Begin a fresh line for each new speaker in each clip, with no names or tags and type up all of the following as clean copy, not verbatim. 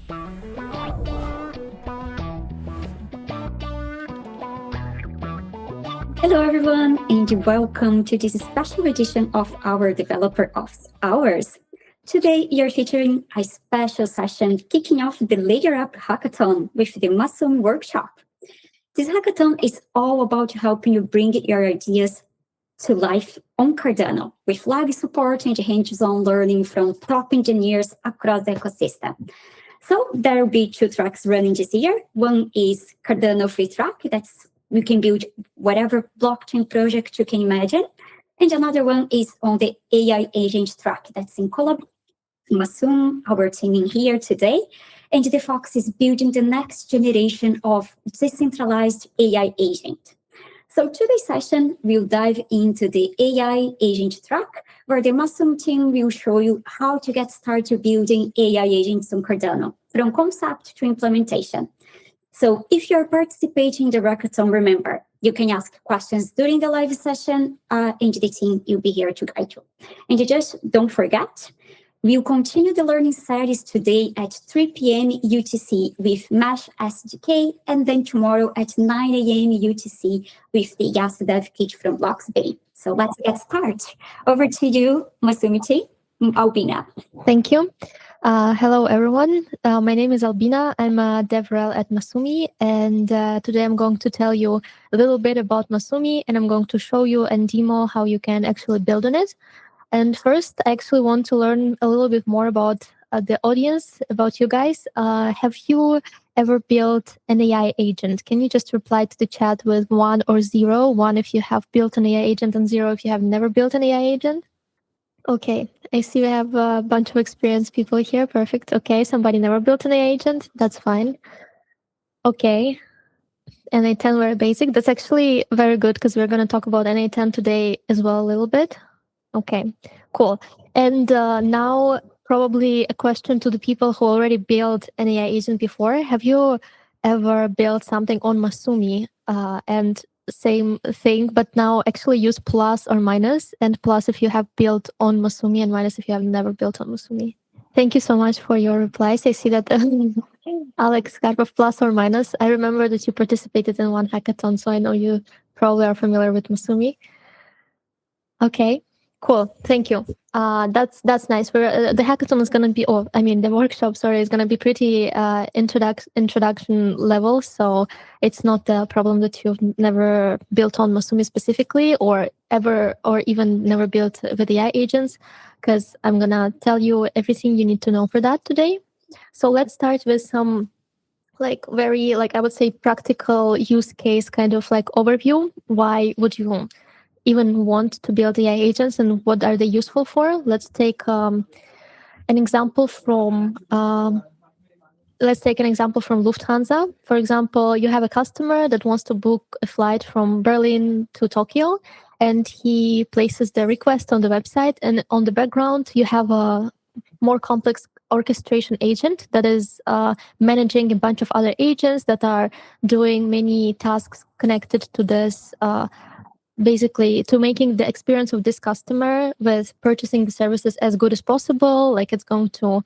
Hello, everyone, and welcome to this special edition of our Developer Office Hours. Today, you're featuring a special session kicking off the Layer Up Hackathon with the Masumi workshop. This hackathon is all about helping you bring your ideas to life on Cardano with live support and hands-on learning from top engineers across the ecosystem. So there will be 2 tracks running this year. One is Cardano Free Track, that's you can build whatever blockchain project you can imagine. And another one is on the AI agent track that's in collaboration with Masumi, our team in here today. And the focus is building the next generation of decentralized AI agent. So today's session, we'll dive into the AI agent track, where the Masumi team will show you how to get started building AI agents on Cardano, from concept to implementation. So if you're participating in the hackathon, remember, you can ask questions during the live session, and the team will be here to guide you. And just don't forget, we'll continue the learning series today at 3 p.m. UTC with Mesh SDK, and then tomorrow at 9 a.m. UTC with the Yas Dev Kit from Bloxbay. So let's get started. Over to you, Masumi team, Albina.
Thank you. Hello, everyone. My name is Albina. I'm a DevRel at Masumi, and today I'm going to tell you a little bit about Masumi, and I'm going to show you and demo how you can actually build on it. And first, I actually want to learn a little bit more about the audience, about you guys. Have you ever built an AI agent? Can you just reply to the chat with 1 or 0? 1 if you have built an AI agent, and 0 if you have never built an AI agent. Okay, I see we have a bunch of experienced people here. Perfect. Okay, somebody never built an AI agent. That's fine. Okay, NA10 very basic. That's actually very good because we're going to talk about NA10 today as well a little bit. Okay, cool. And now probably a question to the people who already built an AI agent before. Have you ever built something on Masumi and same thing, but now actually use plus or minus, and plus if you have built on Masumi, and minus if you have never built on Masumi? Thank you so much for your replies. I see that Alex Karpov, plus or minus. I remember that you participated in one hackathon, so I know you probably are familiar with Masumi. Okay, cool. Thank you. That's nice. The hackathon is going to be, the workshop, is going to be pretty introduction level. So it's not a problem that you've never built on Masumi specifically, or even never built with AI agents, because I'm going to tell you everything you need to know for that today. So let's start with some very I would say practical use case kind of overview. Why would you even want to build AI agents, and what are they useful for? Let's take an example from Lufthansa. For example, you have a customer that wants to book a flight from Berlin to Tokyo, and he places the request on the website, and on the background you have a more complex orchestration agent that is managing a bunch of other agents that are doing many tasks connected to this basically to making the experience of this customer with purchasing the services as good as possible. It's going to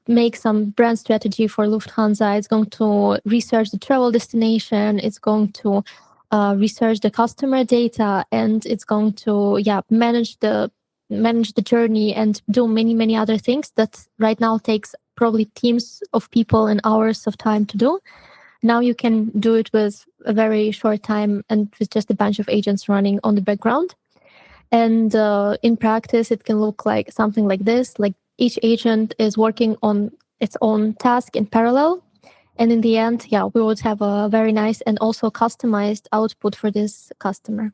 make some brand strategy for Lufthansa. It's going to research the travel destination. It's going to research the customer data, and it's going to manage the journey and do many other things that right now takes probably teams of people and hours of time to do. Now you can do it with a very short time and with just a bunch of agents running on the background. And in practice, it can look like something like this. Each agent is working on its own task in parallel. And in the end, we would have a very nice and also customized output for this customer.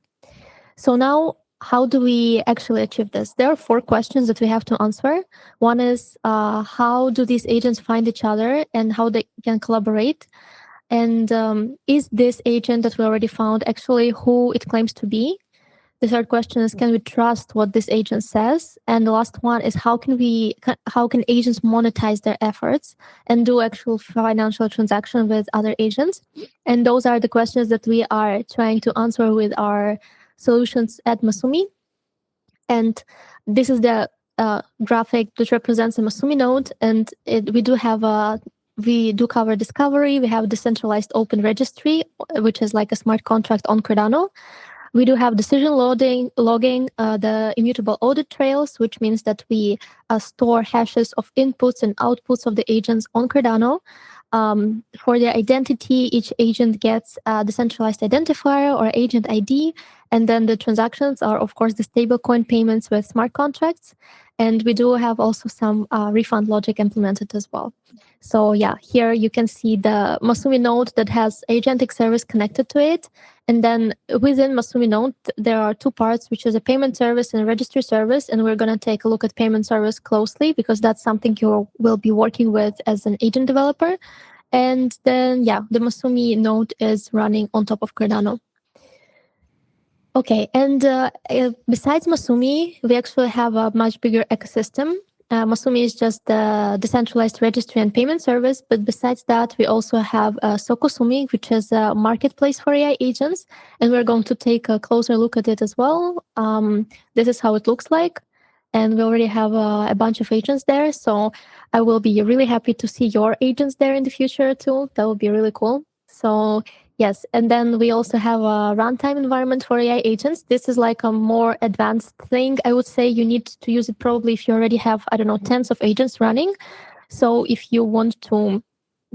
So now, how do we actually achieve this? There are 4 questions that we have to answer. One is, how do these agents find each other and how they can collaborate? And is this agent that we already found actually who it claims to be? The third question is, can we trust what this agent says? And the last one is, how can agents monetize their efforts and do actual financial transaction with other agents? And those are the questions that we are trying to answer with our solutions at Masumi. And this is the graphic that represents a Masumi node, and we do cover discovery. We have decentralized open registry, which is like a smart contract on Cardano. We do have decision logging, the immutable audit trails, which means that we store hashes of inputs and outputs of the agents on Cardano. For their identity, each agent gets a decentralized identifier or agent ID. And then the transactions are, of course, the stablecoin payments with smart contracts. And we do have also some refund logic implemented as well. So yeah, here you can see the Masumi node that has agentic service connected to it. And then within Masumi node, there are two parts, which is a payment service and a registry service. And we're going to take a look at payment service closely because that's something you will be working with as an agent developer. And then, yeah, the Masumi node is running on top of Cardano. Okay, and besides Masumi, we actually have a much bigger ecosystem. Masumi is just the decentralized registry and payment service, but besides that, we also have Sokosumi, which is a marketplace for AI agents, and we're going to take a closer look at it as well. This is how it looks like, and we already have a bunch of agents there, so I will be really happy to see your agents there in the future too. That would be really cool. So yes, and then we also have a runtime environment for AI agents. This is like a more advanced thing. I would say you need to use it probably if you already have, I don't know, tens of agents running. So if you want to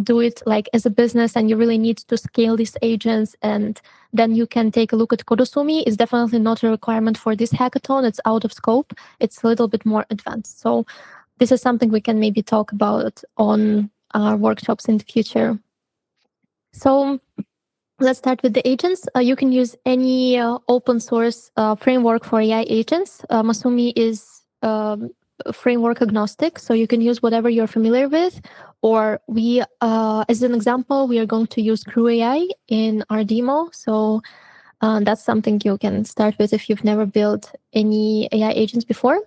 do it like as a business and you really need to scale these agents, and then you can take a look at Kodosumi. It's definitely not a requirement for this hackathon. It's out of scope. It's a little bit more advanced. So this is something we can maybe talk about on our workshops in the future. So let's start with the agents. You can use any open source framework for AI agents. Masumi is framework agnostic, so you can use whatever you're familiar with. Or we, as an example, we are going to use Crew AI in our demo. So that's something you can start with if you've never built any AI agents before.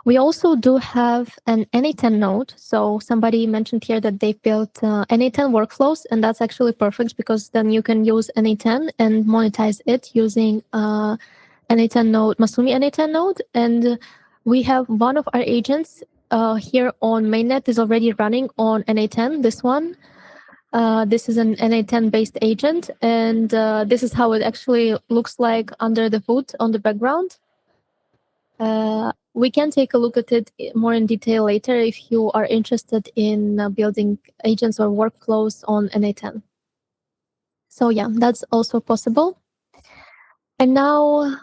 We also do have an NA10 node. So somebody mentioned here that they built NA10 workflows, and that's actually perfect because then you can use NA10 and monetize it using NA10 node, Masumi NA10 node. And we have one of our agents here on mainnet is already running on NA10, this one. This is an NA10 based agent, and this is how it actually looks like under the hood on the background. We can take a look at it more in detail later if you are interested in building agents or workflows on NA10. So yeah, that's also possible. And now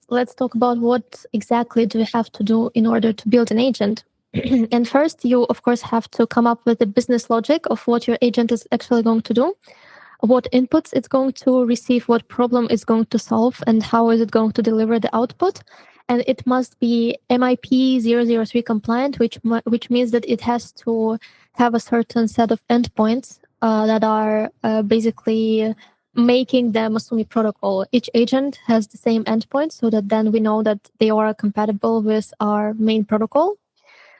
let's talk about what exactly do we have to do in order to build an agent. And first, you of course have to come up with the business logic of what your agent is actually going to do, what inputs it's going to receive, what problem it's going to solve, and how is it going to deliver the output. And it must be MIP 003 compliant, which means that it has to have a certain set of endpoints that are basically making the Masumi protocol. Each agent has the same endpoint so that then we know that they are compatible with our main protocol.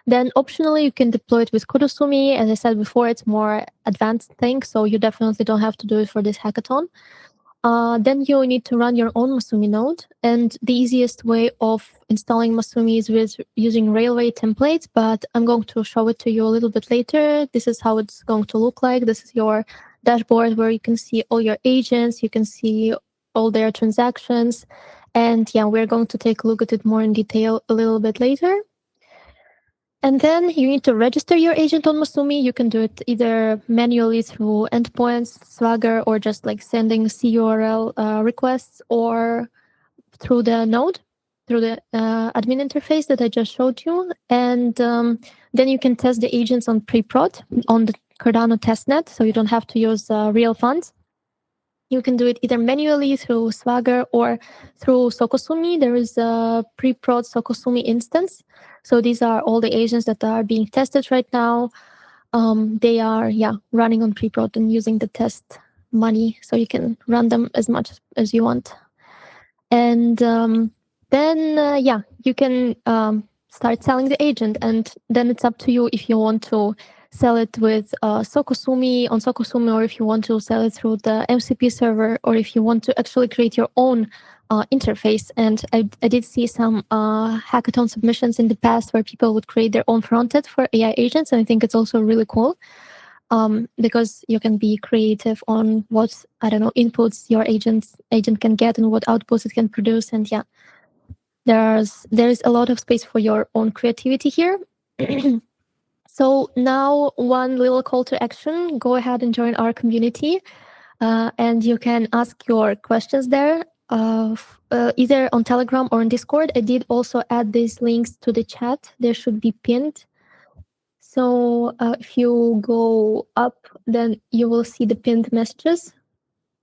Then optionally, you can deploy it with Kodosumi. As I said before, it's more advanced thing, so you definitely don't have to do it for this hackathon. Then you need to run your own Masumi node. And the easiest way of installing Masumi is with using Railway templates, but I'm going to show it to you a little bit later. This is how it's going to look like. This is your dashboard where you can see all your agents, you can see all their transactions. And yeah, we're going to take a look at it more in detail a little bit later. And then you need to register your agent on Masumi. You can do it either manually through endpoints, Swagger, or just like sending CURL requests, or through the node, through the admin interface that I just showed you. And then you can test the agents on pre-prod on the Cardano testnet, so you don't have to use real funds. You can do it either manually through Swagger or through Sokosumi. There is a pre-prod Sokosumi instance. So these are all the agents that are being tested right now. They are, running on pre-prod and using the test money. So you can run them as much as you want. And then, you can start selling the agent. And then it's up to you if you want to sell it with Sokosumi on Sokosumi, or if you want to sell it through the MCP server, or if you want to actually create your own interface. And I did see some hackathon submissions in the past where people would create their own frontend for AI agents, and I think it's also really cool. Because you can be creative on what, I don't know, inputs your agent can get and what outputs it can produce. And yeah, there's a lot of space for your own creativity here. So now one little call to action, go ahead and join our community. And you can ask your questions there, either on Telegram or on Discord. I did also add these links to the chat. They should be pinned. So if you go up, then you will see the pinned messages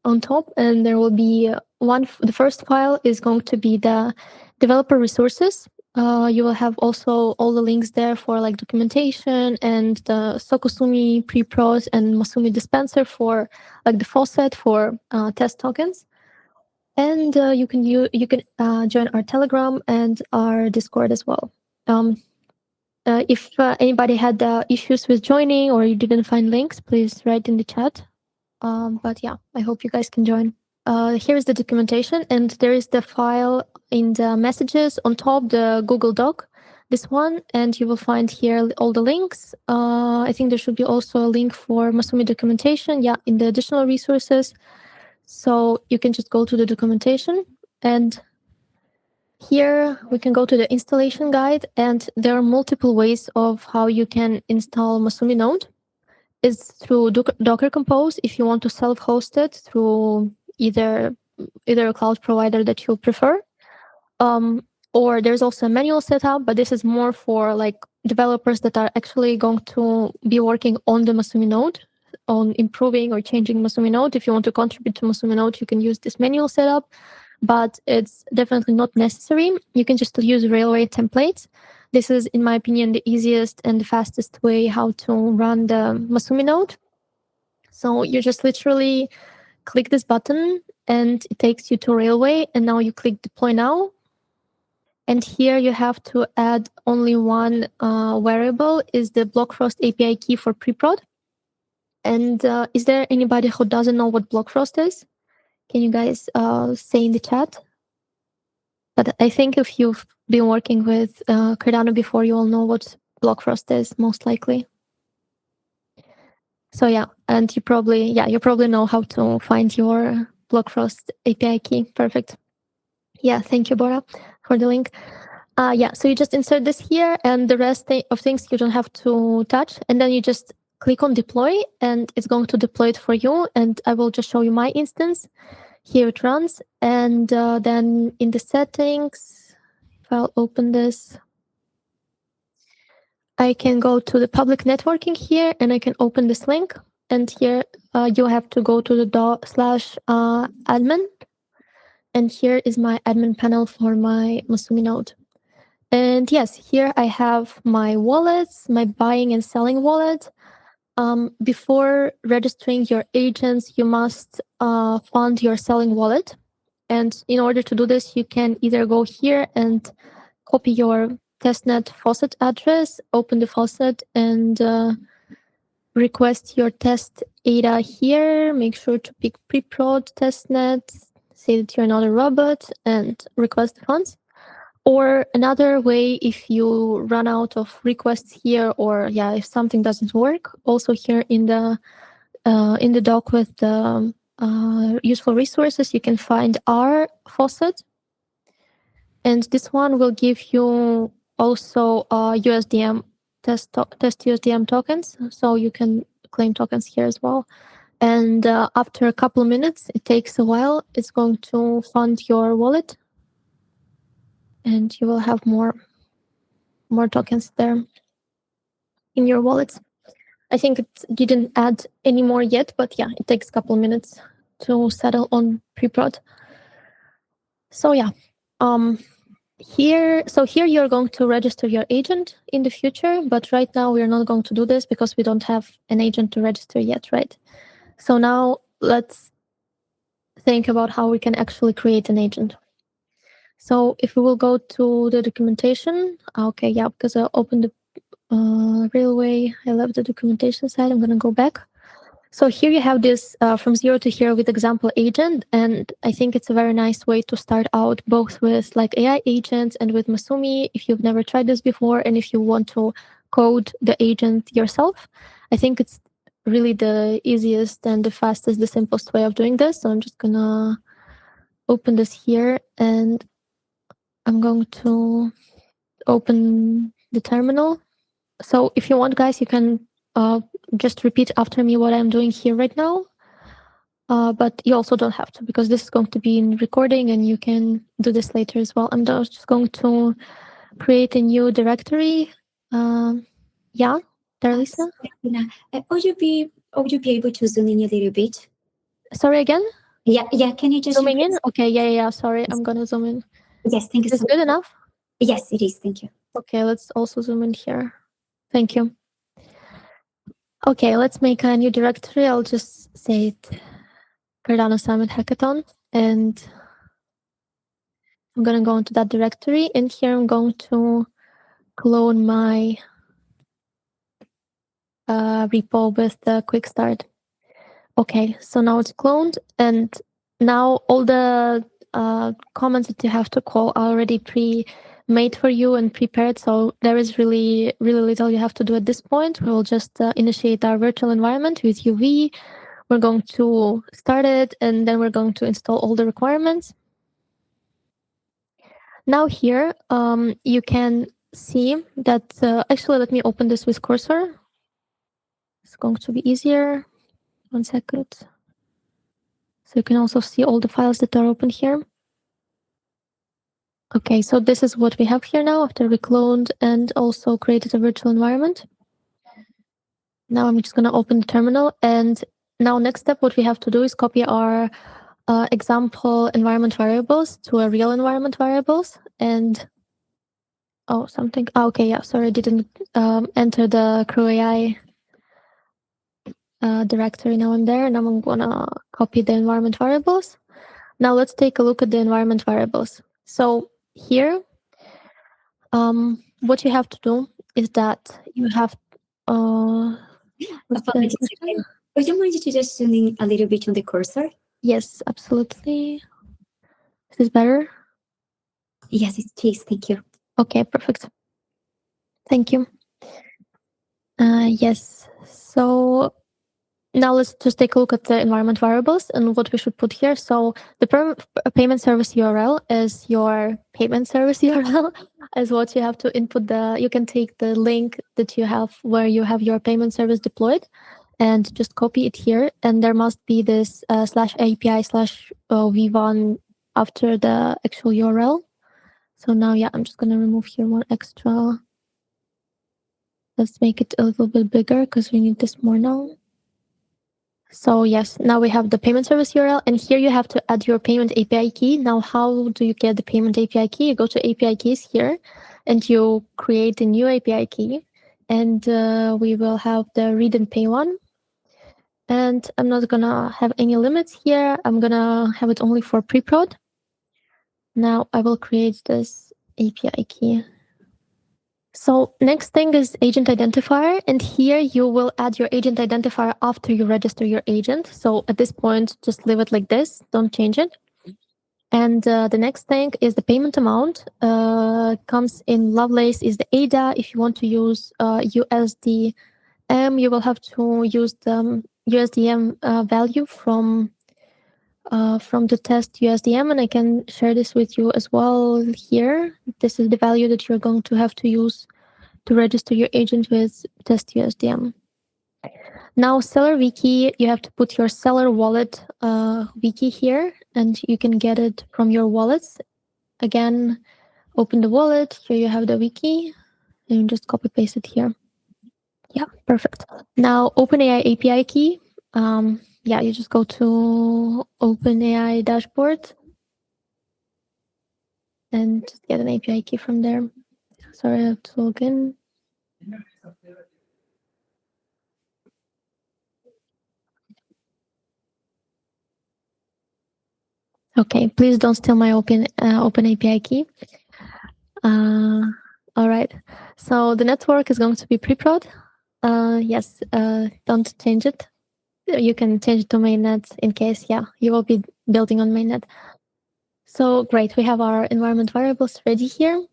on top, and there will be the first file is going to be the developer resources. You will have also all the links there for like documentation and the Sokosumi pre-pros and Masumi dispenser for like the faucet for test tokens. And you can join our Telegram and our Discord as well. If anybody had issues with joining or you didn't find links, please write in the chat. But yeah, I hope you guys can join. Here is the documentation, and there is the file in the messages on top, the Google Doc, this one, and you will find here all the links. I think there should be also a link for Masumi documentation, yeah, in the additional resources. So you can just go to the documentation, and here we can go to the installation guide, and there are multiple ways of how you can install Masumi Node. It's through Docker Compose if you want to self-host it through either a cloud provider that you prefer. Or there's also a manual setup, but this is more for like developers that are actually going to be working on the Masumi Node, on improving or changing Masumi Node. If you want to contribute to Masumi Node, you can use this manual setup, but it's definitely not necessary. You can just use Railway templates. This is, in my opinion, the easiest and the fastest way how to run the Masumi Node. So you just literally click this button and it takes you to Railway, and now you click Deploy Now. And here you have to add only one variable, is the Blockfrost API key for preprod. And is there anybody who doesn't know what Blockfrost is? Can you guys say in the chat? But I think if you've been working with Cardano before, you all know what Blockfrost is, most likely. So yeah, and you probably know how to find your Blockfrost API key. Perfect. Yeah, thank you, Bora, for the link. Yeah, so you just insert this here, and the rest of things you don't have to touch. And then you just click on deploy, and it's going to deploy it for you. And I will just show you my instance. Here it runs. And then in the settings, if I'll open this, I can go to the public networking here, and I can open this link. And here you have to go to the /admin. And here is my admin panel for my Masumi node. And yes, here I have my wallets, my buying and selling wallet. Before registering your agents, you must fund your selling wallet. And in order to do this, you can either go here and copy your testnet faucet address, open the faucet, and request your test ADA here. Make sure to pick preprod testnet, say that you're not a robot, and request the funds. Or another way, if you run out of requests here, or yeah, if something doesn't work, also here in the doc with the useful resources, you can find our faucet, and this one will give you also USDM test USDM tokens, so you can claim tokens here as well. And after a couple of minutes, it takes a while, it's going to fund your wallet, and you will have more tokens there in your wallets. I think it didn't add any more yet, but yeah, it takes a couple of minutes to settle on preprod. So yeah, here you're going to register your agent in the future, but right now we're not going to do this because we don't have an agent to register yet, right? So now let's think about how we can actually create an agent. So if we will go to the documentation, okay, yeah, because I opened railway. I love the documentation side. I'm going to go back. So here you have this from 0 to hero with example agent. And I think it's a very nice way to start out both with like AI agents and with Masumi if you've never tried this before and if you want to code the agent yourself. I think it's really the easiest and the fastest, the simplest way of doing this. So I'm just going to open this here and I'm going to open the terminal. So if you want, guys, you can just repeat after me what I'm doing here right now. But you also don't have to because this is going to be in recording and you can do this later as well. I'm just going to create a new directory. Yeah, there, Lisa?
Would you be able to zoom in a little bit?
Sorry again?
Yeah. Can you just
zooming in? Okay, yeah. Sorry, I'm gonna zoom in.
Yes, thank you.
Is this good enough?
Yes, it is. Thank you.
Okay, let's also zoom in here. Thank you. Okay, let's make a new directory. I'll just say it Cardano Summit Hackathon, and I'm gonna go into that directory. And here I'm going to clone my repo with the quick start. Okay, so now it's cloned, and now all the comments that you have to call are already pre-made for you and prepared. So there is really little you have to do at this point. We will just initiate our virtual environment with UV. We're going to start it, and then we're going to install all the requirements. Now here, you can see that, actually, let me open this with cursor. It's going to be easier. 1 second. So you can also see all the files that are open here. Okay, so this is what we have here now after we cloned and also created a virtual environment. Now I'm just going to open the terminal, and now next step, what we have to do is copy our example environment variables to a real environment variables. And okay, yeah, sorry, I didn't enter the Crew AI directory. Now I'm there, and I'm gonna copy the environment variables. Now let's take a look at the environment variables. So here, what you have to do is that you have
would you mind to just zoom in a little bit on the cursor?
Yes, absolutely. Is this better?
Yes, it is. Thank you.
Okay, perfect. Thank you. Yes. So now let's just take a look at the environment variables and what we should put here. So the payment service URL is your payment service URL is what you have to input. You can take the link that you have where you have your payment service deployed and just copy it here. And there must be this /API/v1 after the actual URL. So now, yeah, I'm just going to remove here one extra. Let's make it a little bit bigger because we need this more now. So yes, now we have the payment service URL, and here you have to add your payment API key. Now, how do you get the payment API key? You go to API keys here, and you create a new API key, and we will have the read and pay one. And I'm not gonna have any limits here. I'm gonna have it only for pre-prod. Now I will create this API key. So next thing is agent identifier, and here you will add your agent identifier after you register your agent. So at this point, just leave it like this, don't change it. And the next thing is the payment amount. Comes in Lovelace is the ADA. If you want to use USDM, you will have to use the USDM value from the test USDM, and I can share this with you as well here. This is the value that you're going to have to use to register your agent with test USDM. Now, seller wiki, you have to put your seller wallet wiki here, and you can get it from your wallets. Again, open the wallet. Here you have the wiki, and you just copy paste it here. Yeah, perfect. Now, OpenAI API key. Yeah, you just go to OpenAI dashboard and just get an API key from there. Sorry, I have to log in. Okay, please don't steal my open API key. All right. So the network is going to be pre-prod. Yes, don't change it. You can change it to mainnet in case, you will be building on mainnet. So great, we have our environment variables ready here.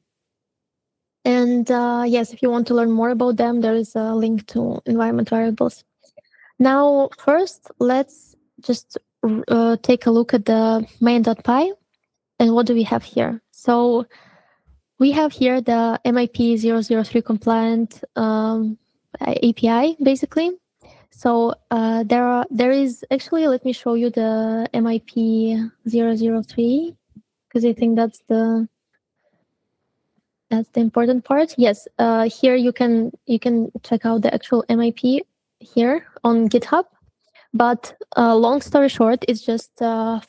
And yes, if you want to learn more about them, there is a link to environment variables. Now, first, let's just take a look at the main.py. And what do we have here? So we have here the MIP 003 compliant API, basically. So there is actually, let me show you the MIP 003, because I think that's the important part. Yes, here you can check out the actual MIP here on GitHub. But long story short, it's just 5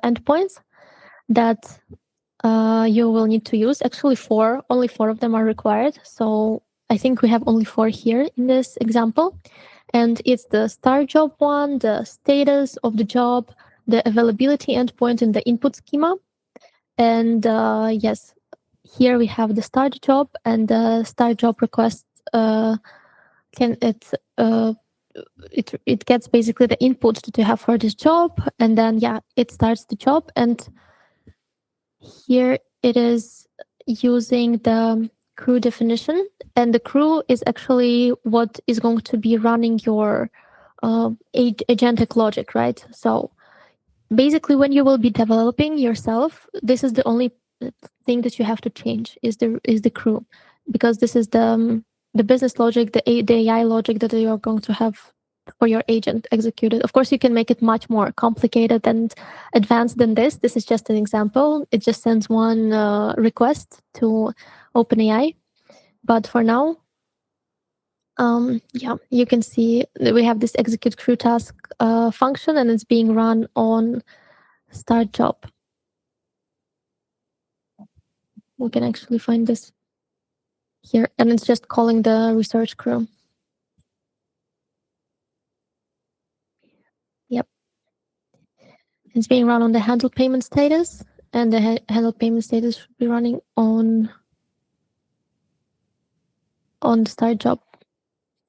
endpoints that you will need to use. Actually, only four of them are required. So I think we have only 4 here in this example. And it's the start job one, the status of the job, the availability endpoint in the input schema. And yes, here we have the start job, and the start job request it gets basically the input that you have for this job, and then it starts the job. And here it is using the crew definition, and the crew is actually what is going to be running your agentic logic, right? So basically, when you will be developing yourself, this is the only thing that you have to change is the crew, because this is the business logic, the AI logic that you are going to have for your agent executed. Of course, you can make it much more complicated and advanced than this. This is just an example. It just sends one request to OpenAI. But for now, you can see that we have this execute crew task function, and it's being run on start job. We can actually find this here, and it's just calling the research crew. Yep. It's being run on the handle payment status, and the handle payment status should be running on the start job.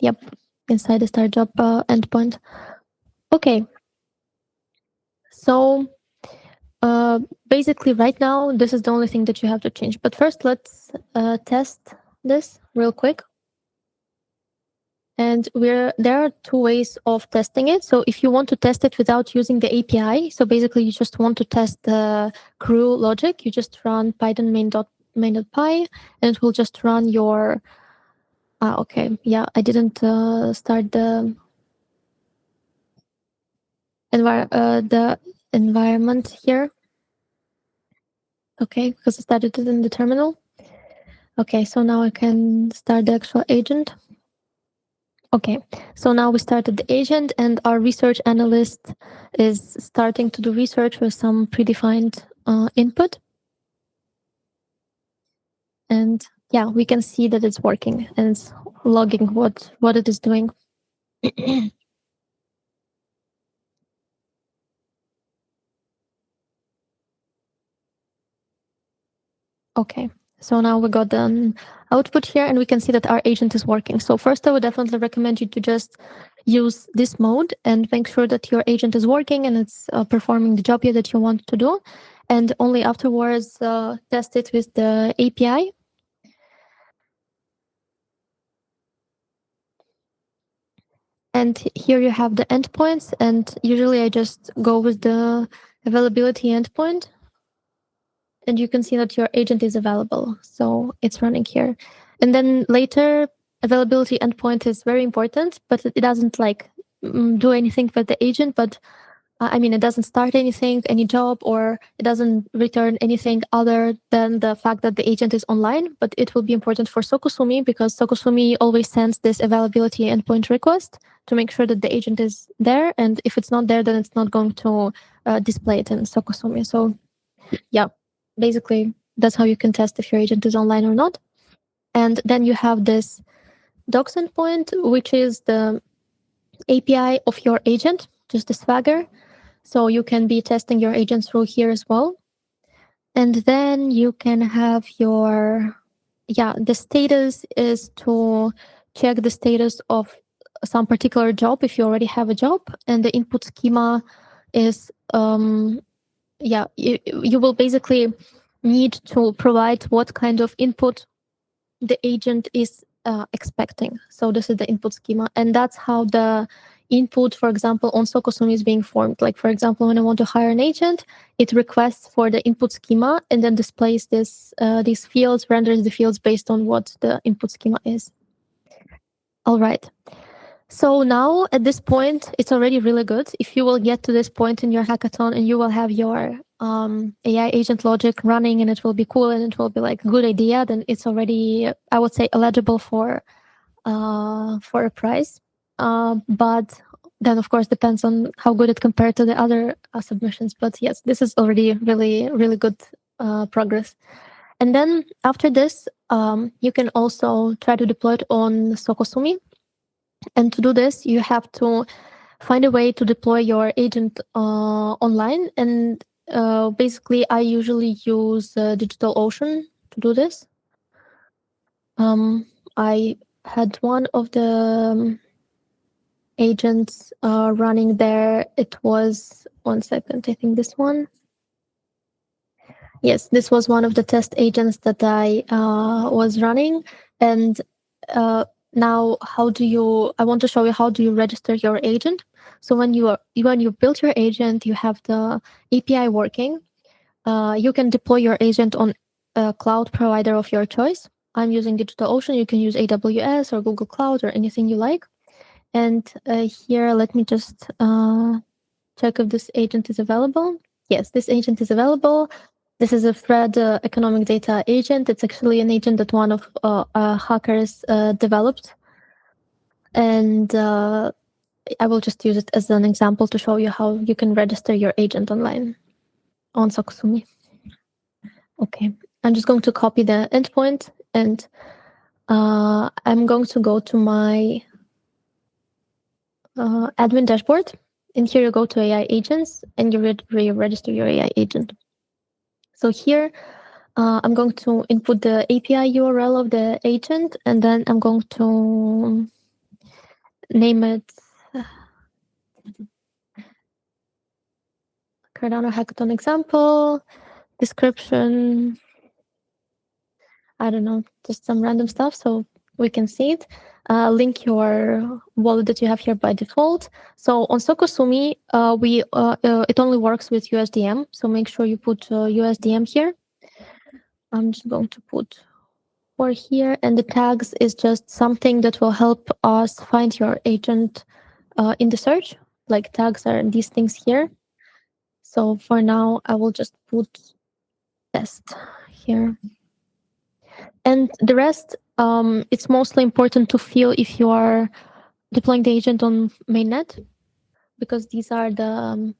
Yep, inside the start job endpoint. Okay. So basically right now, this is the only thing that you have to change. But first, let's test this real quick. And there are 2 ways of testing it. So if you want to test it without using the API, so basically you just want to test the crew logic, you just run python main.py, and it will just run your okay, I didn't start the environment here. Okay, because I started it in the terminal. Okay, so now I can start the actual agent. Okay, so now we started the agent, and our research analyst is starting to do research with some predefined input. And we can see that it's working, and it's logging what it is doing. Okay, so now we got the output here, and we can see that our agent is working. So first, I would definitely recommend you to just use this mode and make sure that your agent is working and it's performing the job that you want to do. And only afterwards, test it with the API. And here you have the endpoints, and usually I just go with the availability endpoint. And you can see that your agent is available. So it's running here. And then later, availability endpoint is very important, but it doesn't do anything with the agent. But it doesn't start any job, or it doesn't return anything other than the fact that the agent is online. But it will be important for Sokusumi, because Sokusumi always sends this availability endpoint request to make sure that the agent is there. And if it's not there, then it's not going to display it in Sokusumi. So basically, that's how you can test if your agent is online or not. And then you have this docs endpoint, which is the API of your agent, just the Swagger. So you can be testing your agent through here as well. And then you can have your the status is to check the status of some particular job if you already have a job, and the input schema is you will basically need to provide what kind of input the agent is expecting. So this is the input schema, and that's how the input, for example, on Sokosumi is being formed. Like, for example, when I want to hire an agent, it requests for the input schema and then displays these fields, renders the fields based on what the input schema is. All right. So now at this point, it's already really good. If you will get to this point in your hackathon and you will have your AI agent logic running and it will be cool and it will be like a good idea, then it's already, I would say, eligible for a prize. But then, of course, depends on how good it compared to the other submissions. But yes, this is already really, really good progress. And then after this, you can also try to deploy it on Sokosumi. And to do this, you have to find a way to deploy your agent online. And basically, I usually use DigitalOcean to do this. I had one of the agents running there. It was, one second, I think this one. Yes, this was one of the test agents that I was running. And now, I want to show you how do you register your agent. So when you build your agent, you have the API working. You can deploy your agent on a cloud provider of your choice. I'm using DigitalOcean. You can use AWS or Google Cloud or anything you like. And here, let me just check if this agent is available. Yes, this agent is available. This is a Fred economic data agent. It's actually an agent that one of hackers developed. And I will just use it as an example to show you how you can register your agent online on Sokosumi. Okay, I'm just going to copy the endpoint and I'm going to go to my admin dashboard. And here you go to AI agents and you register your AI agent. So here, I'm going to input the API URL of the agent, and then I'm going to name it Cardano Hackathon example, description, I don't know, just some random stuff so we can see it. Link your wallet that you have here by default. So on Sokosumi, it only works with USDM, so make sure you put USDM here. I'm just going to put for here, and the tags is just something that will help us find your agent in the search. Like tags are these things here. So for now, I will just put test here. And the rest, it's mostly important to feel if you are deploying the agent on mainnet, because these are the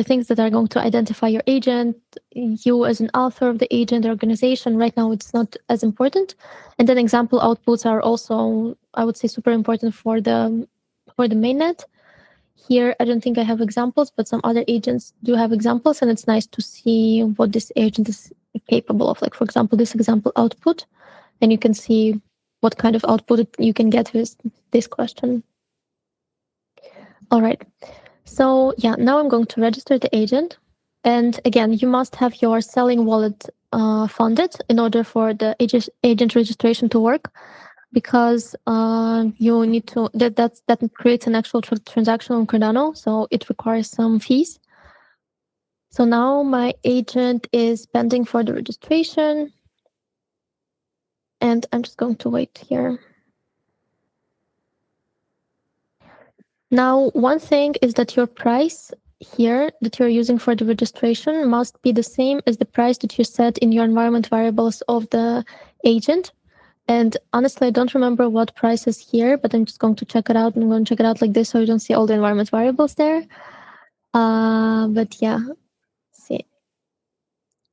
things that are going to identify your agent, you as an author of the agent, the organization. Right now, it's not as important. And then example outputs are also, I would say, super important for the mainnet. Here, I don't think I have examples, but some other agents do have examples, and it's nice to see what this agent is capable of. Like, for example, this example output, and you can see what kind of output you can get with this question. All right. So yeah, now I'm going to register the agent. And again, you must have your selling wallet funded in order for the agent registration to work, because you need to, that creates an actual transaction on Cardano, so it requires some fees. So now my agent is pending for the registration, and I'm just going to wait here. Now, one thing is that your price here that you're using for the registration must be the same as the price that you set in your environment variables of the agent. And honestly, I don't remember what price is here, but I'm just going to check it out. I'm going to check it out like this so you don't see all the environment variables there. But yeah, let's see.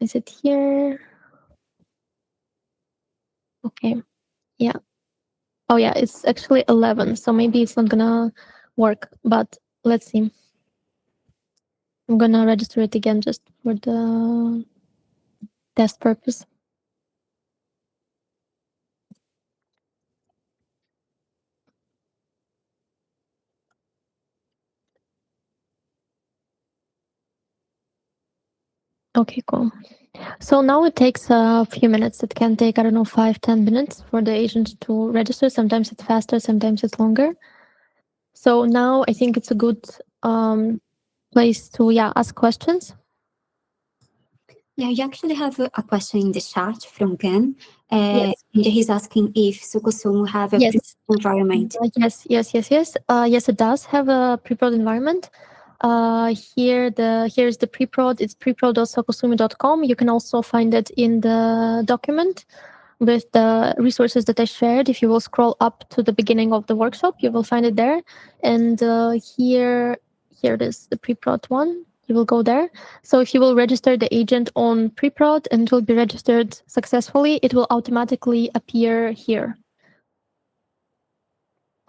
Is it here? Okay. Yeah. Oh yeah, it's actually 11. So maybe it's not gonna work, but let's see. I'm gonna register it again just for the test purpose. Okay, cool. So now it takes a few minutes. It can take, I don't know, 5-10 minutes for the agent to register. Sometimes it's faster, sometimes it's longer. So now I think it's a good place to ask questions.
Yeah, you actually have a question in the chat from Gan.
Yes.
And he's asking if Sukusumu have a
Yes.
environment.
Yes. Yes, it does have a pre-prod environment. Here's the pre-prod. It's preprod.sokosumi.com. You can also find it in the document with the resources that I shared. If you will scroll up to the beginning of the workshop, you will find it there. And here it is, the pre-prod one. You will go there. So if you will register the agent on pre-prod and it will be registered successfully, it will automatically appear here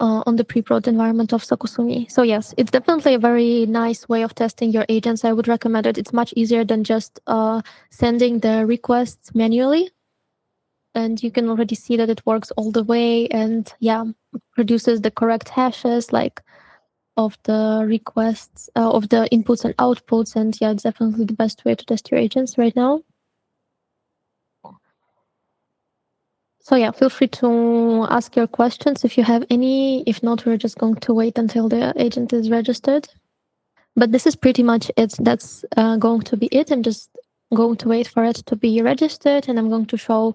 on the pre-prod environment of Sakusumi. So yes, it's definitely a very nice way of testing your agents. I would recommend it. It's much easier than just sending the requests manually. And you can already see that it works all the way and produces the correct hashes of the requests, of the inputs and outputs. And it's definitely the best way to test your agents right now. So feel free to ask your questions if you have any. If not, we're just going to wait until the agent is registered. But this is pretty much it. That's going to be it. I'm just going to wait for it to be registered, and I'm going to show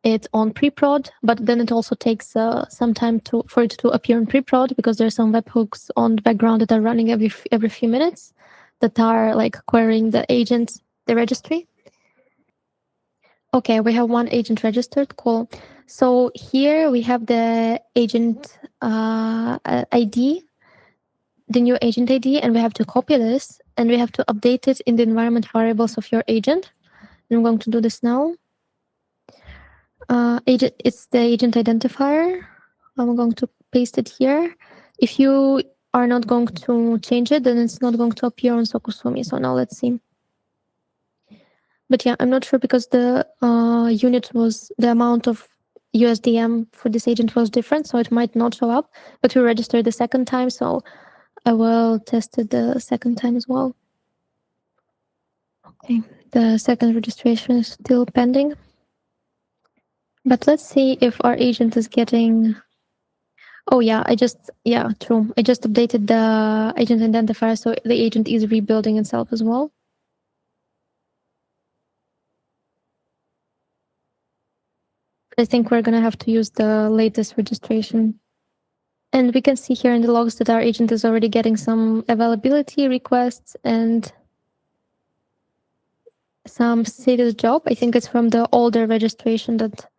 it on pre-prod. But then it also takes some time for it to appear on pre-prod because there's some webhooks on the background that are running every few minutes that are querying the agents, the registry. Okay, we have one agent registered. Cool. So here we have the agent ID, the new agent ID, and we have to copy this and we have to update it in the environment variables of your agent. And I'm going to do this now. It's the agent identifier. I'm going to paste it here. If you are not going to change it, then it's not going to appear on Sokusumi. So now let's see. But I'm not sure because the the amount of USDM for this agent was different, so it might not show up. But we registered the second time, so I will test it the second time as well. Okay, the second registration is still pending. But let's see if our agent is getting... Oh true. I just updated the agent identifier, so the agent is rebuilding itself as well. I think we're gonna have to use the latest registration. And we can see here in the logs that our agent is already getting some availability requests and some status job. I think it's from the older registration that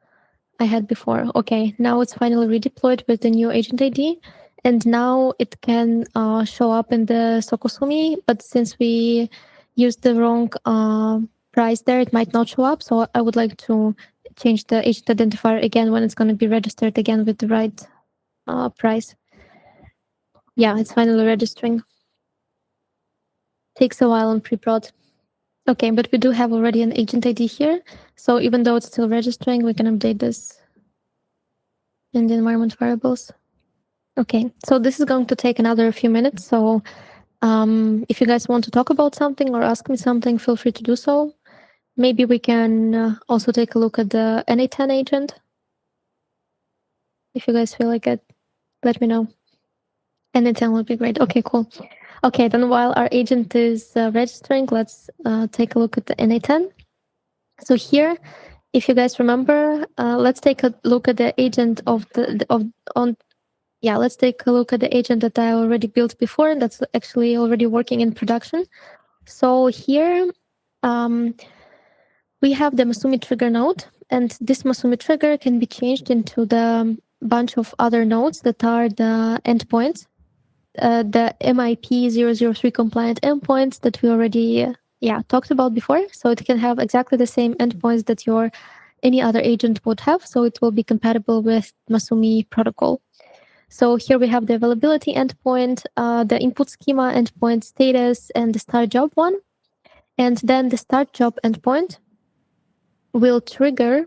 I had before. Okay, now it's finally redeployed with the new agent ID. And now it can show up in the Sokosumi, but since we used the wrong price there, it might not show up. So I would like to change the agent identifier again when it's going to be registered again with the right price. It's finally registering. Takes a while on pre-prod. Okay, but we do have already an agent ID here. So even though it's still registering, we can update this in the environment variables. Okay, so this is going to take another few minutes. So if you guys want to talk about something or ask me something, feel free to do so. Maybe we can also take a look at the NA10 agent. If you guys feel like it, let me know. NA10 would be great. Okay, cool. Okay, then while our agent is registering, let's take a look at the NA10. So here, if you guys remember, let's take a look at the agent let's take a look at the agent that I already built before, and that's actually already working in production. So here, we have the Masumi trigger node, and this Masumi trigger can be changed into the bunch of other nodes that are the endpoints, the MIP003 compliant endpoints that we already talked about before. So it can have exactly the same endpoints that your any other agent would have. So it will be compatible with Masumi protocol. So here we have the availability endpoint, the input schema endpoint status, and the start job one. And then the start job endpoint will trigger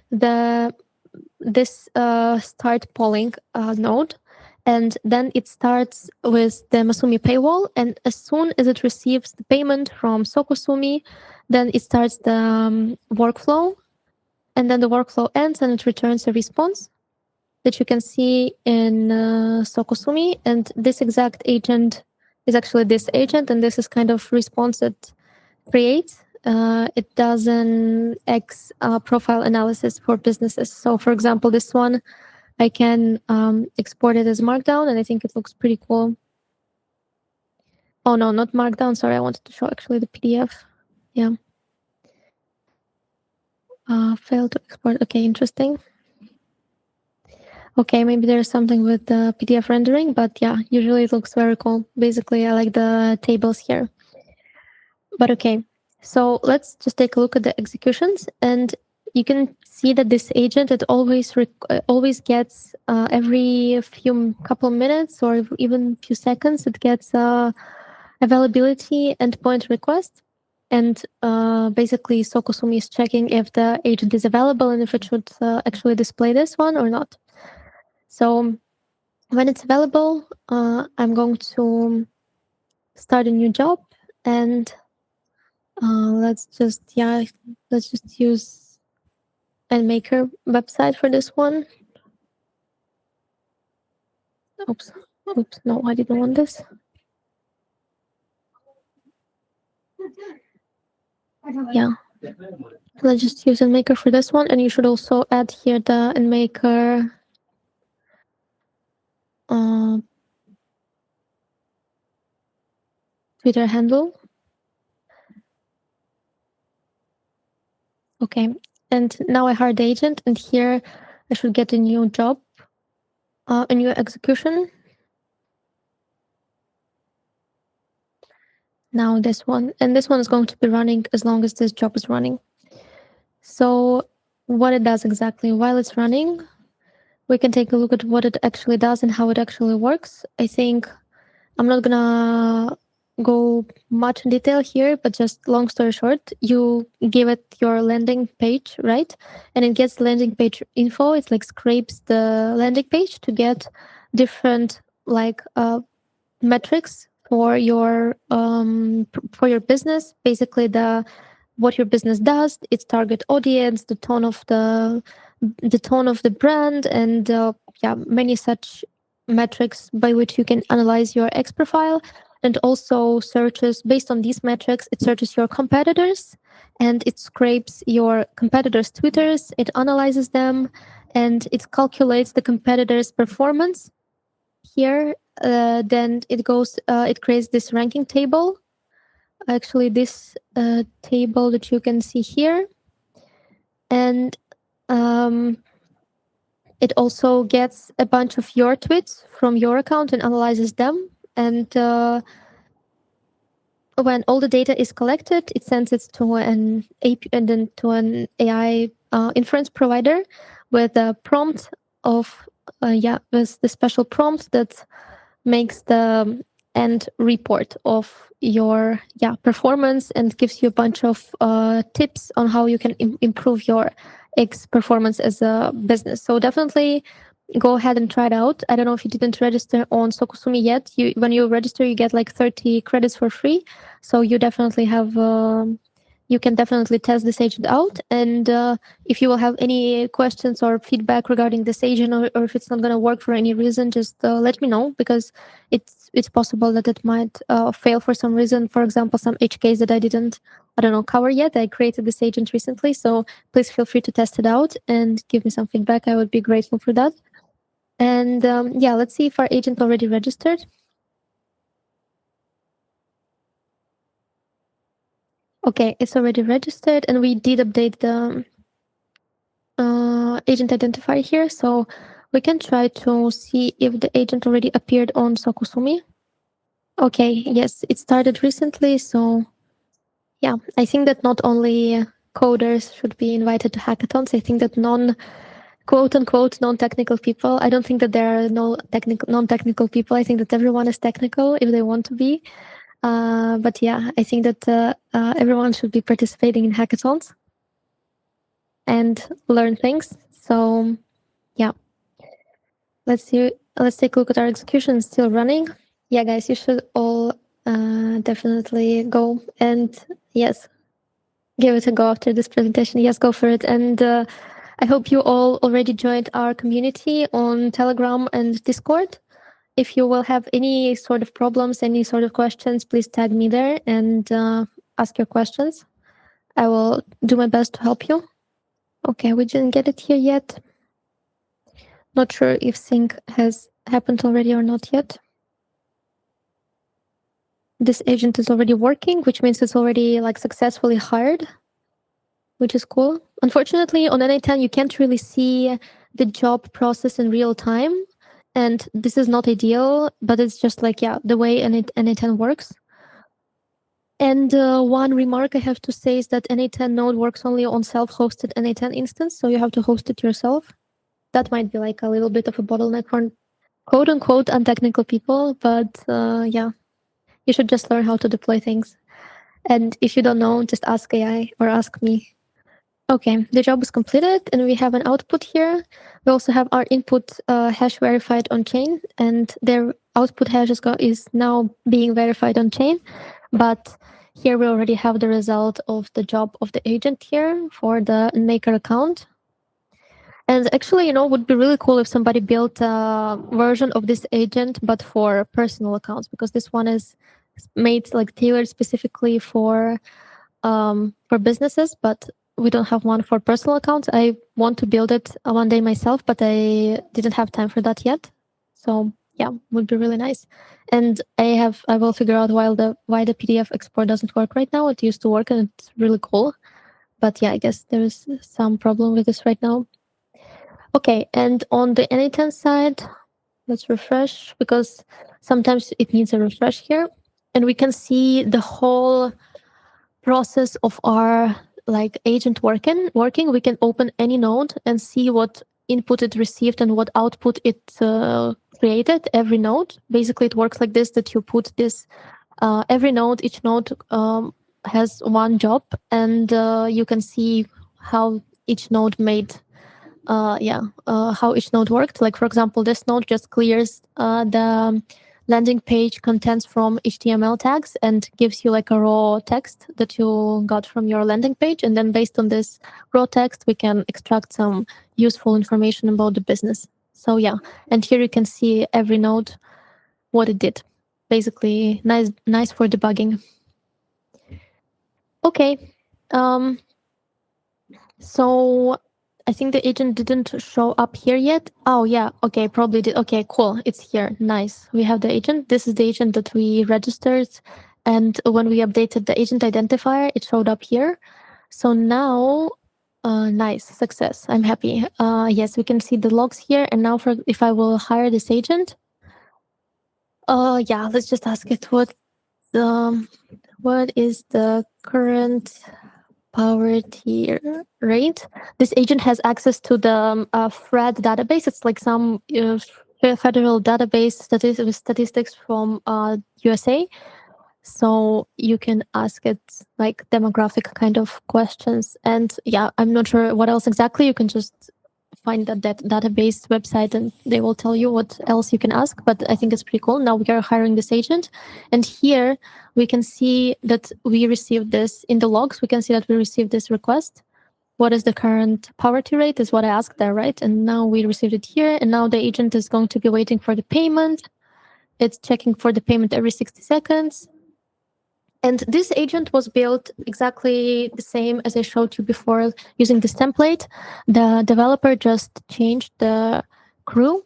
this start polling node. And then it starts with the Masumi paywall. And as soon as it receives the payment from Sokosumi, then it starts the workflow. And then the workflow ends and it returns a response that you can see in Sokosumi. And this exact agent is actually this agent. And this is kind of response that creates. It does an X profile analysis for businesses. So for example, this one, I can export it as Markdown, and I think it looks pretty cool. Oh no, not Markdown. Sorry, I wanted to show actually the PDF. Yeah. Failed to export. Okay, interesting. Okay, maybe there's something with the PDF rendering, but yeah, usually it looks very cool. Basically, I like the tables here. But okay, so let's just take a look at the executions, and you can see that this agent, it always gets every couple minutes or even few seconds, it gets availability endpoint request. And basically, Sokosumi is checking if the agent is available and if it should actually display this one or not. So when it's available, I'm going to start a new job, and let's just use Endmaker website for this one. Oops, no, I didn't want this. Yeah, let's just use Endmaker for this one, and you should also add here the Endmaker Twitter handle. Okay, and now I hired the agent, and here I should get a new job, a new execution. Now this one, and this one is going to be running as long as this job is running. So what it does exactly while it's running, we can take a look at what it actually does and how it actually works. I think I'm not gonna go much in detail here, but just long story short, you give it your landing page, right? And it gets landing page info. It like scrapes the landing page to get different metrics for your business. Basically, what your business does, its target audience, the tone of the brand, and many such metrics by which you can analyze your X profile. And also searches based on these metrics. It searches your competitors, and it scrapes your competitors' Twitters. It analyzes them, and it calculates the competitors' performance. Here, then it creates this ranking table. Actually, this table that you can see here, and it also gets a bunch of your tweets from your account and analyzes them. And when all the data is collected, it sends it to an AI inference provider with a prompt with the special prompt that makes the end report of your performance and gives you a bunch of tips on how you can improve your X performance as a business. So definitely go ahead and try it out. I don't know if you didn't register on Sokosumi yet. When you register, you get like 30 credits for free. So you definitely have you can definitely test this agent out. And if you will have any questions or feedback regarding this agent, or if it's not going to work for any reason, just let me know, because it's possible that it might fail for some reason. For example, some HKs that I don't know, cover yet. I created this agent recently, so please feel free to test it out and give me some feedback. I would be grateful for that. And let's see if our agent already registered. Okay, it's already registered, and we did update the agent identifier here, so we can try to see if the agent already appeared on Sokosumi. Okay, yes, it started recently, so yeah, I think that not only coders should be invited to hackathons. I think that quote-unquote non-technical people, I don't think that there are non-technical people. I think that everyone is technical if they want to be. But yeah, I think that everyone should be participating in hackathons and learn things. So yeah, let's see let's take a look at our execution. It's still running. Yeah, guys, you should all definitely go and yes, give it a go after this presentation. Yes, go for it. And I hope you all already joined our community on Telegram and Discord. If you will have any sort of problems, any sort of questions, please tag me there and ask your questions. I will do my best to help you. Okay, we didn't get it here yet. Not sure if sync has happened already or not yet. This agent is already working, which means it's already like successfully hired, which is cool. Unfortunately, on NA10, you can't really see the job process in real time. And this is not ideal, but it's just like, yeah, the way NA10 works. And one remark I have to say is that NA10 node works only on self-hosted NA10 instance, so you have to host it yourself. That might be like a little bit of a bottleneck for quote-unquote untechnical people, but yeah, you should just learn how to deploy things. And if you don't know, just ask AI or ask me. Okay, the job is completed and we have an output here. We also have our input hash verified on chain, and their output hash is now being verified on chain. But here we already have the result of the job of the agent here for the maker account. And actually, it would be really cool if somebody built a version of this agent, but for personal accounts, because this one is made like tailored specifically for businesses, but we don't have one for personal accounts. I want to build it one day myself, but I didn't have time for that yet. So yeah, would be really nice. And I will figure out why the PDF export doesn't work right now. It used to work and it's really cool. But yeah, I guess there is some problem with this right now. Okay, and on the NA10 side, let's refresh because sometimes it needs a refresh here. And we can see the whole process of our like agent working. We can open any node and see what input it received and what output it created, every node. Basically, it works like this, that you put this, every node, each node has one job, and you can see how each node made how each node worked. Like, for example, this node just clears the landing page contents from HTML tags and gives you like a raw text that you got from your landing page. And then based on this raw text, we can extract some useful information about the business. So yeah, and here you can see every node, what it did. Basically, nice for debugging. Okay. So I think the agent didn't show up here yet. Oh, yeah. Okay, probably did. Okay, cool. It's here. Nice. We have the agent. This is the agent that we registered. And when we updated the agent identifier, it showed up here. So now, nice. Success. I'm happy. Yes, we can see the logs here. And now if I will hire this agent, yeah, let's just ask it what is the current poverty rate. This agent has access to the FRED database. It's like some federal database statistics from USA. So you can ask it like demographic kind of questions. And yeah, I'm not sure what else exactly. You can just find that database website and they will tell you what else you can ask. But I think it's pretty cool. Now we are hiring this agent. And here we can see that we received this in the logs. We can see that we received this request. What is the current poverty rate is what I asked there, right? And now we received it here. And now the agent is going to be waiting for the payment. It's checking for the payment every 60 seconds. And this agent was built exactly the same as I showed you before using this template. The developer just changed the crew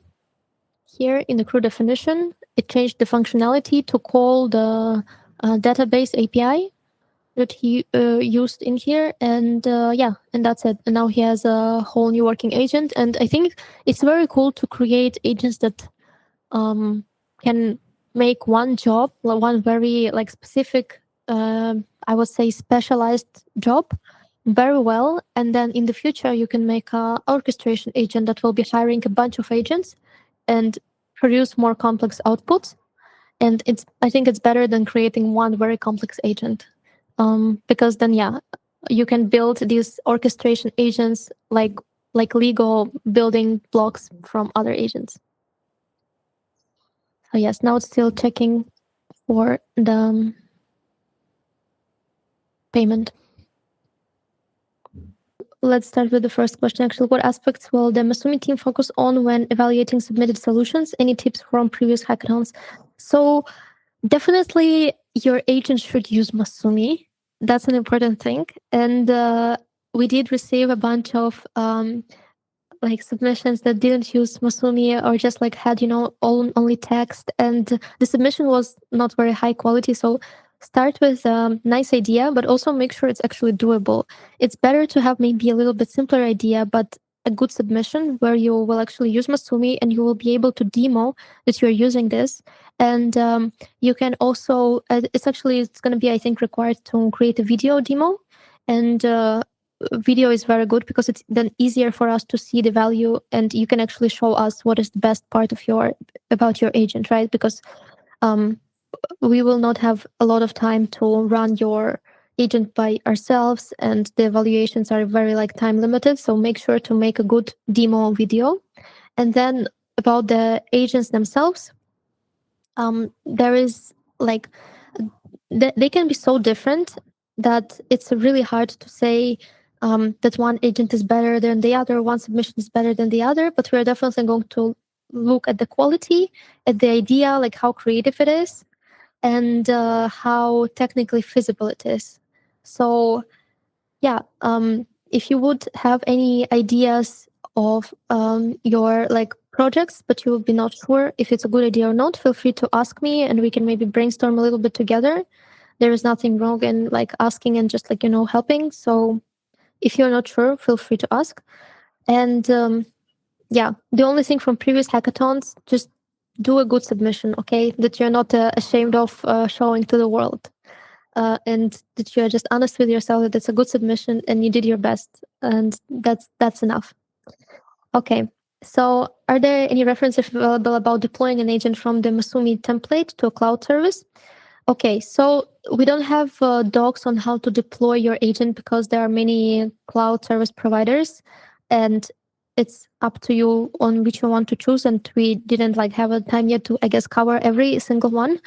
here in the crew definition. It changed the functionality to call the database API that he used in here. And yeah, and that's it. And now he has a whole new working agent. And I think it's very cool to create agents that can make one job, one very like specific, I would say specialized job very well. And then in the future, you can make an orchestration agent that will be hiring a bunch of agents and produce more complex outputs. And I think it's better than creating one very complex agent. Because then, yeah, you can build these orchestration agents like Lego building blocks from other agents. Oh yes, now it's still checking for the payment. Let's start with the first question. Actually, what aspects will the Masumi team focus on when evaluating submitted solutions? Any tips from previous hackathons? So definitely your agent should use Masumi. That's an important thing. And we did receive a bunch of like submissions that didn't use Masumi or just like had, only text. And the submission was not very high quality. So start with a nice idea, but also make sure it's actually doable. It's better to have maybe a little bit simpler idea, but a good submission where you will actually use Masumi and you will be able to demo that you're using this. And you can also, it's going to be, I think, required to create a video demo. And video is very good because it's then easier for us to see the value, and you can actually show us what is the best part of about your agent, right? Because we will not have a lot of time to run your agent by ourselves, and the evaluations are very like time limited. So make sure to make a good demo video. And then about the agents themselves, there is like they can be so different that it's really hard to say that one agent is better than the other, one submission is better than the other. But we're definitely going to look at the quality, at the idea, like how creative it is, and how technically feasible it is. So yeah, if you would have any ideas of your like projects, but you will be not sure if it's a good idea or not, feel free to ask me and we can maybe brainstorm a little bit together. There is nothing wrong in like asking and just like, helping. So if you're not sure, feel free to ask. And yeah, the only thing from previous hackathons, just do a good submission, okay? That you're not ashamed of showing to the world. And that you're just honest with yourself that it's a good submission and you did your best. And that's enough. Okay. So are there any references available about deploying an agent from the Masumi template to a cloud service? Okay, so we don't have docs on how to deploy your agent because there are many cloud service providers, and it's up to you on which you want to choose. And we didn't like have a time yet to, I guess, cover every single one.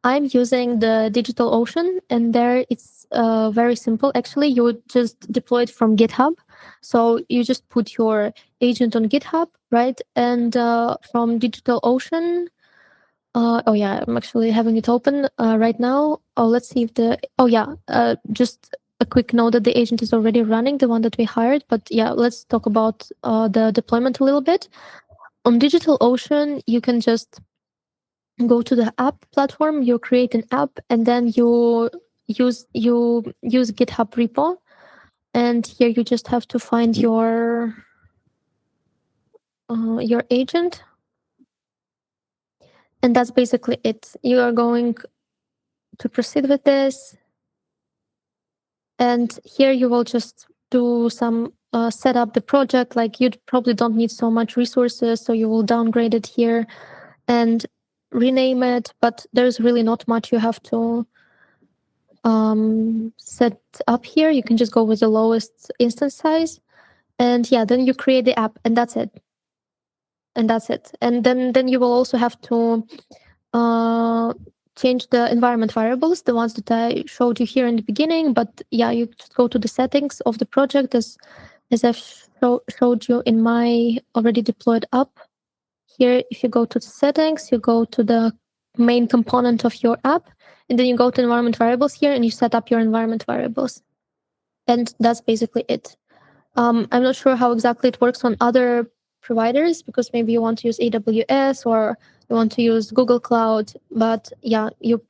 I'm using the DigitalOcean, and there it's very simple. Actually, you would just deploy it from GitHub. So you just put your agent on GitHub, right? And from DigitalOcean, oh yeah, I'm actually having it open right now. Oh, let's see if just a quick note that the agent is already running, the one that we hired. But yeah, let's talk about the deployment a little bit. On DigitalOcean, you can just go to the app platform, you create an app, and then you use GitHub repo. And here you just have to find your agent. And that's basically it. You are going to proceed with this. And here you will just do some set up the project. Like you probably don't need so much resources, so you will downgrade it here and rename it. But there's really not much you have to set up here. You can just go with the lowest instance size. And yeah, then you create the app, and that's it. And then you will also have to change the environment variables, the ones that I showed you here in the beginning. But yeah, you just go to the settings of the project as I've showed you in my already deployed app. Here, if you go to the settings, you go to the main component of your app, and then you go to environment variables here, and you set up your environment variables. And that's basically it. I'm not sure how exactly it works on other providers, because maybe you want to use AWS or you want to use Google Cloud, but yeah, you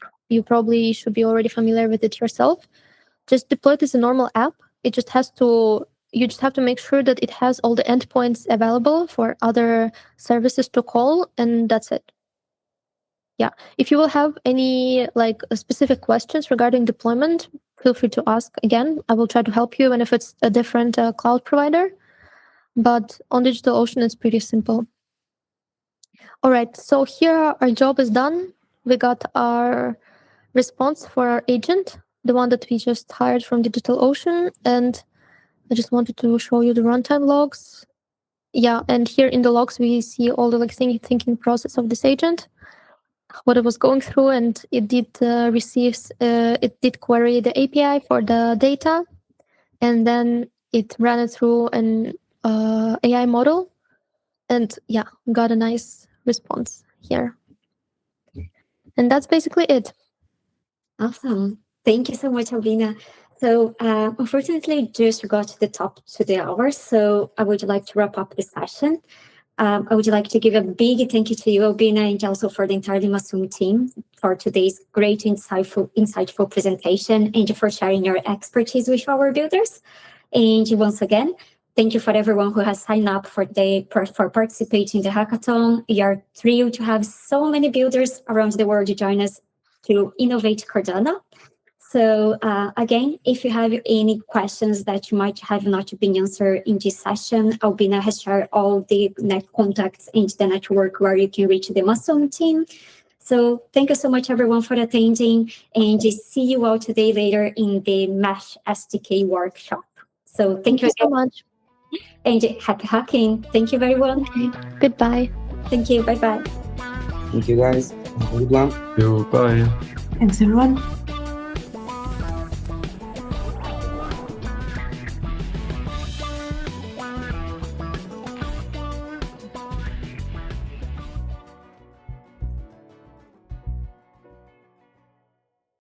probably should be already familiar with it yourself. Just deploy it as a normal app. You just have to make sure that it has all the endpoints available for other services to call, and that's it. Yeah, if you will have any like specific questions regarding deployment, feel free to ask again. I will try to help you, and if it's a different cloud provider. But on DigitalOcean, it's pretty simple. All right, so here our job is done. We got our response for our agent, the one that we just hired from DigitalOcean, and I just wanted to show you the runtime logs. Yeah, and here in the logs we see all the like thinking process of this agent. what it was going through, and it did it did query the API for the data, and then it ran it through an AI model, and yeah, got a nice response here. And that's basically it.
Awesome. Thank you so much, Albina. So unfortunately, just got to the top of the hour, so I would like to wrap up the session. I would like to give a big thank you to you, Albina, and also for the entire Masumi team for today's great, insightful presentation and for sharing your expertise with our builders. And once again, thank you for everyone who has signed up for participating in the hackathon. We are thrilled to have so many builders around the world join us to innovate Cardano. So again, if you have any questions that you might have not been answered in this session, Albina has shared all the net contacts and the network where you can reach the Masumi team. So thank you so much, everyone, for attending, and see you all today later in the Mesh SDK workshop. So thank you
so much.
And happy hacking. Thank you, everyone.
Goodbye.
Thank you. Bye-bye.
Thank you, guys. Have a good one.
Bye.
Thanks, everyone.